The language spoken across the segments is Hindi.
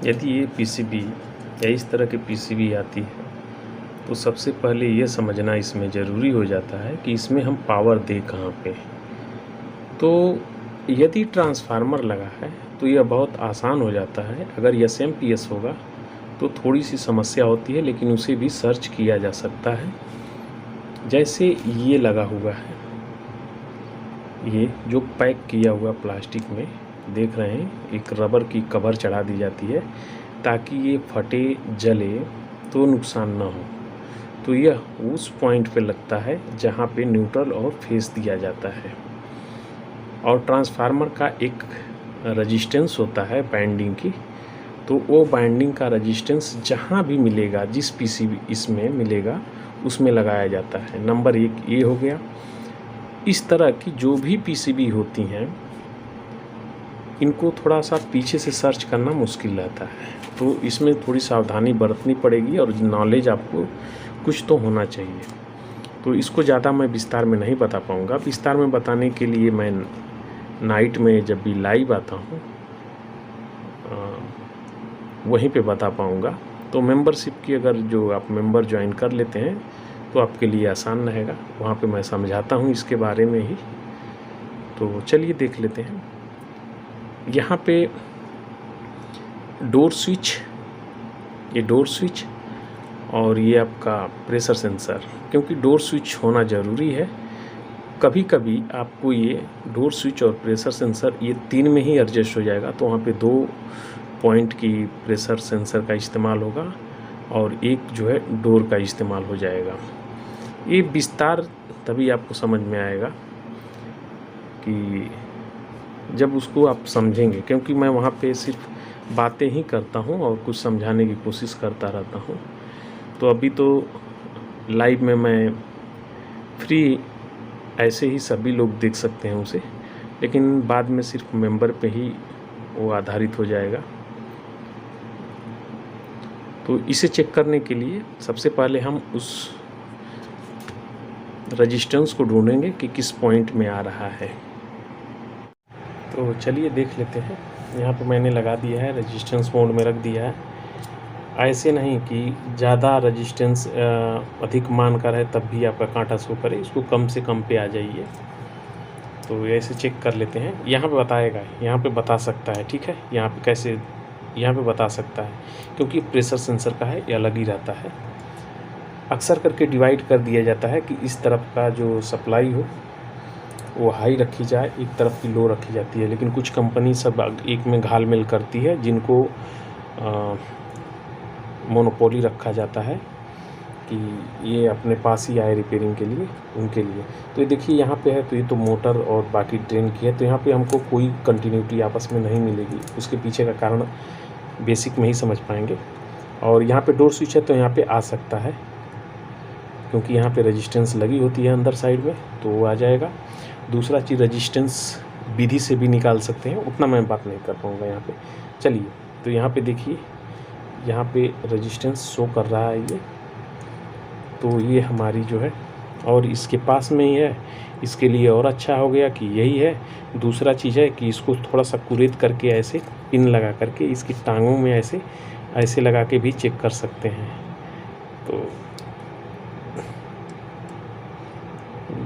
यदि ये पीसीबी या इस तरह की पीसीबी आती है तो सबसे पहले ये समझना इसमें ज़रूरी हो जाता है कि इसमें हम पावर दें कहाँ पे। तो यदि ट्रांसफार्मर लगा है तो यह बहुत आसान हो जाता है। अगर एसएमपीएस होगा तो थोड़ी सी समस्या होती है, लेकिन उसे भी सर्च किया जा सकता है। जैसे ये लगा हुआ है, ये जो पैक किया हुआ प्लास्टिक में देख रहे हैं, एक रबर की कवर चढ़ा दी जाती है ताकि ये फटे जले तो नुकसान ना हो। तो यह उस पॉइंट पे लगता है जहाँ पे न्यूट्रल और फेस दिया जाता है। और ट्रांसफार्मर का एक रेजिस्टेंस होता है बाइंडिंग की, तो वो बाइंडिंग का रेजिस्टेंस जहाँ भी मिलेगा, जिस पीसीबी इसमें मिलेगा उसमें लगाया जाता है। नंबर 1 ये हो गया। इस तरह की जो भी पीसीबी होती हैं इनको थोड़ा सा पीछे से सर्च करना मुश्किल रहता है, तो इसमें थोड़ी सावधानी बरतनी पड़ेगी और नॉलेज आपको कुछ तो होना चाहिए। तो इसको ज़्यादा मैं विस्तार में नहीं बता पाऊँगा। विस्तार में बताने के लिए मैं नाइट में जब भी लाइव आता हूँ वहीं पे बता पाऊँगा। तो मेंबरशिप की अगर जो आप मेंबर ज्वाइन कर लेते हैं तो आपके लिए आसान रहेगा, वहाँ पे मैं समझाता हूँ इसके बारे में ही। तो चलिए देख लेते हैं। यहाँ पे डोर स्विच, ये डोर स्विच और ये आपका प्रेशर सेंसर, क्योंकि डोर स्विच होना ज़रूरी है। कभी कभी आपको ये डोर स्विच और प्रेशर सेंसर ये 3 में ही एडजस्ट हो जाएगा, तो वहाँ पे 2 पॉइंट की प्रेशर सेंसर का इस्तेमाल होगा और एक जो है डोर का इस्तेमाल हो जाएगा। ये विस्तार तभी आपको समझ में आएगा कि जब उसको आप समझेंगे, क्योंकि मैं वहाँ पे सिर्फ बातें ही करता हूँ और कुछ समझाने की कोशिश करता रहता हूँ। तो अभी तो लाइव में मैं फ्री ऐसे ही सभी लोग देख सकते हैं उसे, लेकिन बाद में सिर्फ मेंबर पे ही वो आधारित हो जाएगा। तो इसे चेक करने के लिए सबसे पहले हम उस रेजिस्टेंस को ढूंढेंगे कि किस पॉइंट में आ रहा है। तो चलिए देख लेते हैं। यहाँ पे मैंने लगा दिया है, रेजिस्टेंस मोड में रख दिया है। ऐसे नहीं कि ज़्यादा रेजिस्टेंस अधिक मान का रहे तब भी आपका कांटा शो करे, इसको कम से कम पे आ जाइए। तो ऐसे चेक कर लेते हैं। यहाँ पे बताएगा, यहाँ पे बता सकता है, ठीक है। यहाँ पे कैसे, यहाँ पे बता सकता है, क्योंकि प्रेशर सेंसर का है ये अलग ही रहता है। अक्सर करके डिवाइड कर दिया जाता है कि इस तरफ का जो सप्लाई हो वो हाई रखी जाए, एक तरफ की लो रखी जाती है। लेकिन कुछ कंपनी सब एक में घाल मिल करती है, जिनको मोनोपोली रखा जाता है कि ये अपने पास ही आए रिपेयरिंग के लिए, उनके लिए। तो ये देखिए यहाँ पे है, तो ये तो मोटर और बाकी ट्रेन की है, तो यहाँ पे हमको कोई कंटिन्यूटी आपस में नहीं मिलेगी। उसके पीछे का कारण बेसिक में ही समझ पाएंगे। और यहाँ पे डोर स्विच है तो यहाँ पे आ सकता है, क्योंकि यहाँ पे रेजिस्टेंस लगी होती है अंदर साइड में, तो वो आ जाएगा। दूसरा चीज़, रेजिस्टेंस विधि से भी निकाल सकते हैं, उतना मैं बात नहीं कर पाऊँगा यहाँ पे। चलिए, तो यहाँ पे देखिए, यहाँ पे रेजिस्टेंस शो कर रहा है ये, तो ये हमारी जो है, और इसके पास में ही है। इसके लिए और अच्छा हो गया कि यही है। दूसरा चीज़ है कि इसको थोड़ा सा कुरेद करके ऐसे पिन लगा करके इसकी टांगों में ऐसे ऐसे लगा के भी चेक कर सकते हैं। तो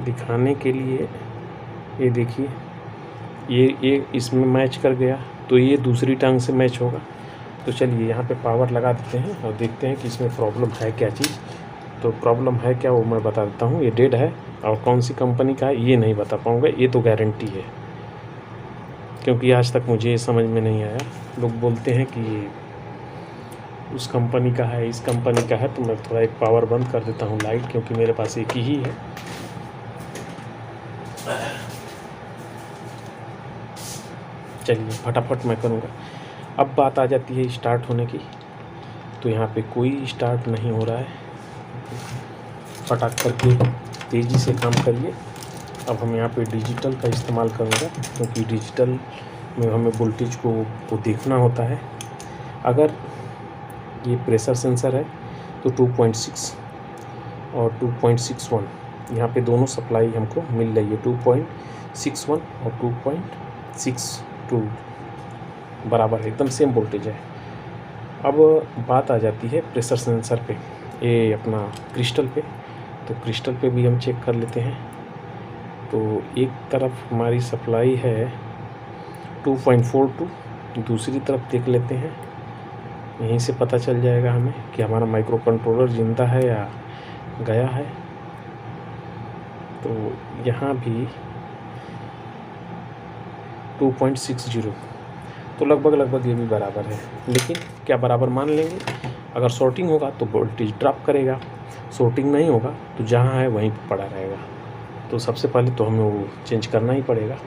दिखाने के लिए ये देखिए, ये इसमें मैच कर गया, तो ये दूसरी टांग से मैच होगा। तो चलिए यहाँ पे पावर लगा देते हैं और देखते हैं कि इसमें प्रॉब्लम है क्या चीज़। तो प्रॉब्लम है क्या वो मैं बता देता हूँ। ये डेड है, और कौन सी कंपनी का है ये नहीं बता पाऊँगा, ये तो गारंटी है, क्योंकि आज तक मुझे समझ में नहीं आया। लोग बोलते हैं कि ये उस कंपनी का है, इस कंपनी का है। तो मैं थोड़ा एक पावर बंद कर देता हूँ लाइट, क्योंकि मेरे पास एक ही है। चलिए फटाफट मैं करूँगा। अब बात आ जाती है स्टार्ट होने की, तो यहाँ पे कोई स्टार्ट नहीं हो रहा है। फटाक करके तेज़ी से काम करिए। अब हम यहाँ पे डिजिटल का इस्तेमाल करूँगा, क्योंकि डिजिटल में हमें वोल्टेज को देखना होता है। अगर ये प्रेशर सेंसर है तो 2.6 और 2.61, यहाँ पे दोनों सप्लाई हमको मिल रही है, 2.61 और 2.62। बराबर है, एकदम सेम वोल्टेज है। अब बात आ जाती है प्रेशर सेंसर पे, ये अपना क्रिस्टल पे। तो क्रिस्टल पे भी हम चेक कर लेते हैं। तो एक तरफ हमारी सप्लाई है 2.42, दूसरी तरफ देख लेते हैं। यहीं से पता चल जाएगा हमें कि हमारा माइक्रो कंट्रोलर ज़िंदा है या गया है। तो यहाँ भी 2.60, तो लगभग ये भी बराबर है। लेकिन क्या बराबर मान लेंगे? अगर शॉर्टिंग होगा तो वोल्टेज ड्रॉप करेगा, शॉर्टिंग नहीं होगा तो जहाँ है वहीं पर पड़ा रहेगा। तो सबसे पहले तो हमें वो चेंज करना ही पड़ेगा।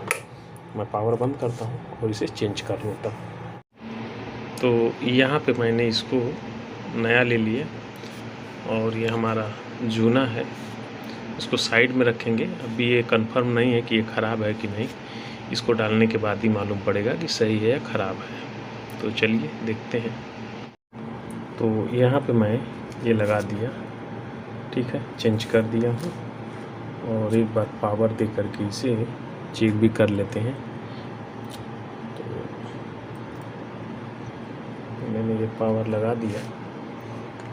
मैं पावर बंद करता हूँ और इसे चेंज कर लेता हूँ। तो यहाँ पे मैंने इसको नया ले लिया और ये हमारा जूना है, इसको साइड में रखेंगे। अभी ये कंफर्म नहीं है कि ये ख़राब है कि नहीं, इसको डालने के बाद ही मालूम पड़ेगा कि सही है या ख़राब है। तो चलिए देखते हैं। तो यहाँ पे मैं ये लगा दिया, ठीक है, चेंज कर दिया हूँ। और एक बार पावर दे करके इसे चेक भी कर लेते हैं। तो मैंने ये पावर लगा दिया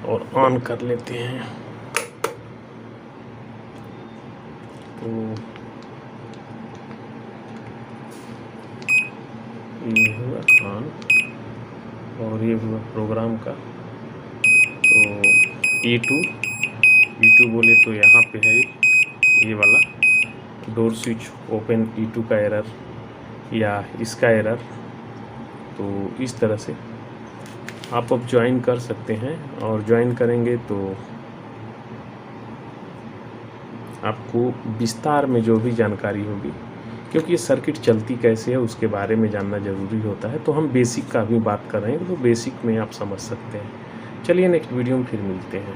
और ऑन कर लेते हैं। तो ये हुआ ऑन और ये हुआ प्रोग्राम का। तो E2 बोले तो यहाँ पे है ये वाला डोर स्विच ओपन, E2 का एरर या इसका एरर। तो इस तरह से आप अब ज्वाइन कर सकते हैं, और ज्वाइन करेंगे तो आपको विस्तार में जो भी जानकारी होगी, क्योंकि ये सर्किट चलती कैसे है उसके बारे में जानना ज़रूरी होता है। तो हम बेसिक का भी बात कर रहे हैं, तो बेसिक में आप समझ सकते हैं। चलिए नेक्स्ट वीडियो में फिर मिलते हैं।